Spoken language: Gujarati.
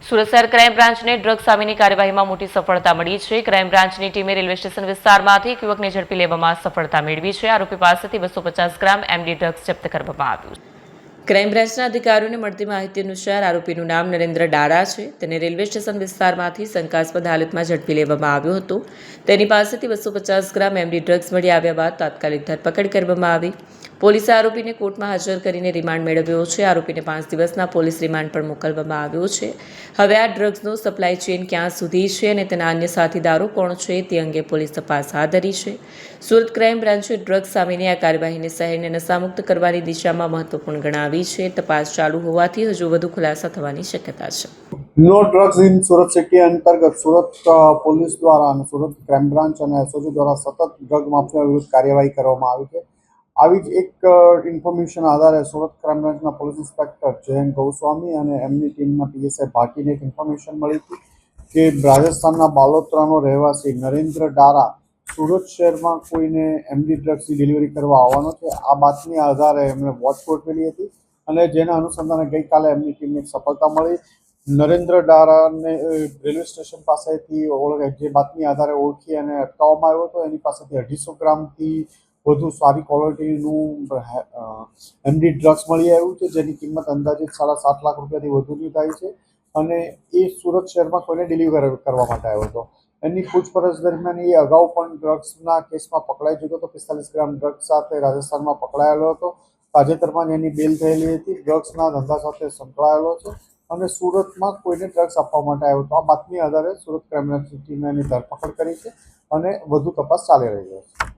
સુરત શહેર ક્રાઇમ બ્રાન્ચને ડ્રગ્સ સામેની કાર્યવાહીમાં મોટી સફળતા મળી છે। ક્રાઇમ બ્રાન્ચની ટીમે રેલવે સ્ટેશન વિસ્તારમાંથી એક યુવકને ઝડપી લેવામાં સફળતા મેળવી છે। આરોપી પાસેથી 250 ગ્રામ એમડી ડ્રગ્સ જપ્ત કરવામાં આવ્યું છે। ક્રાઇમ બ્રાન્ચના અધિકારીઓને મળતી માહિતી અનુસાર આરોપીનું નામ નરેન્દ્ર ડારા છે। તેને રેલવે સ્ટેશન વિસ્તારમાંથી શંકાસ્પદ હાલતમાં ઝડપી લેવામાં આવ્યો હતો। તેની પાસેથી 250 ગ્રામ એમડી ડ્રગ્સ મળી આવ્યા બાદ તાત્કાલિક ધરપકડ કરવામાં આવી। પોલીસે આરોપીને કોર્ટમાં હાજર કરીને રિમાન્ડ મેળવ્યો છે। આરોપીને 5 દિવસના પોલીસ રિમાન્ડ પર મોકલવામાં આવ્યો છે। હવે આ ડ્રગ્સનો સપ્લાય ચેઇન ક્યાં સુધી છે અને તેના અન્ય સાથીદારો કોણ છે તે અંગે પોલીસ તપાસ હાથ ધરી છે। સુરત ક્રાઇમ બ્રાન્ચે ડ્રગ્સ સામેની આ કાર્યવાહીને શહેરને નશામુક્ત કરવાની દિશામાં મહત્વપૂર્ણ ગણાવી છે। તપાસ ચાલુ હોવાથી હજુ વધુ ખુલાસા થવાની શક્યતા છે। No drugs in Surat city અંતર્ગત સુરત પોલીસ દ્વારા અને સુરત ક્રાઇમ બ્રાન્ચ અને એસઓજી દ્વારા સતત ડ્રગ માફિયા વિરુદ્ધ કાર્યવાહી કરવામાં આવી છે। આવી જ એક ઇન્ફોર્મેશન આધારે સુરત ક્રાઇમ બ્રાન્ચના પોલીસ ઇન્સ્પેક્ટર જયંત ગૌસ્વામી અને એમની ટીમના પીએસઆઈ ભાટીને એક ઇન્ફોર્મેશન મળી હતી કે રાજસ્થાનના બાલોતરાનો રહેવાસી નરેન્દ્ર ડારા સુરત શહેરમાં કોઈને એમડી ડ્રગ્સની ડિલિવરી કરવા આવવાનો છે। આ બાતમી આધારે એમણે વોચ ગોઠવેલી હતી અને જેના અનુસંધાને ગઈકાલે એમની ટીમને એક સફળતા મળી। નરેન્દ્ર ડારાને રેલવે સ્ટેશન પાસેથી જે બાતમી આધારે ઓળખી અને અટકાવવામાં આવ્યો હતો। એની પાસેથી 250 ગ્રામથી વધુ સારી ક્વોલિટીનું એમડી ડ્રગ્સ મળી આવ્યું છે, જેની કિંમત અંદાજિત 7.5 લાખ રૂપિયાથી વધુની થાય છે અને એ સુરત શહેરમાં કોઈને ડિલિવર કરવા માટે આવ્યો હતો। એની પૂછપરછ દરમિયાન એ અગાઉ પણ ડ્રગ્સના કેસમાં પકડાઈ ચૂક્યો હતો। 45 ગ્રામ ડ્રગ્સ સાથે રાજસ્થાનમાં પકડાયેલો હતો। તાજેતરમાં જ એની બેલ થયેલી હતી। ડ્રગ્સના ધંધા સાથે સંકળાયેલો છે અને સુરતમાં કોઈને ડ્રગ્સ આપવા માટે આવ્યો હતો। આ બાતમી આધારે સુરત ક્રાઇમ બ્રાન્ચની ટીમે એની ધરપકડ કરી છે અને વધુ તપાસ ચાલી રહી છે।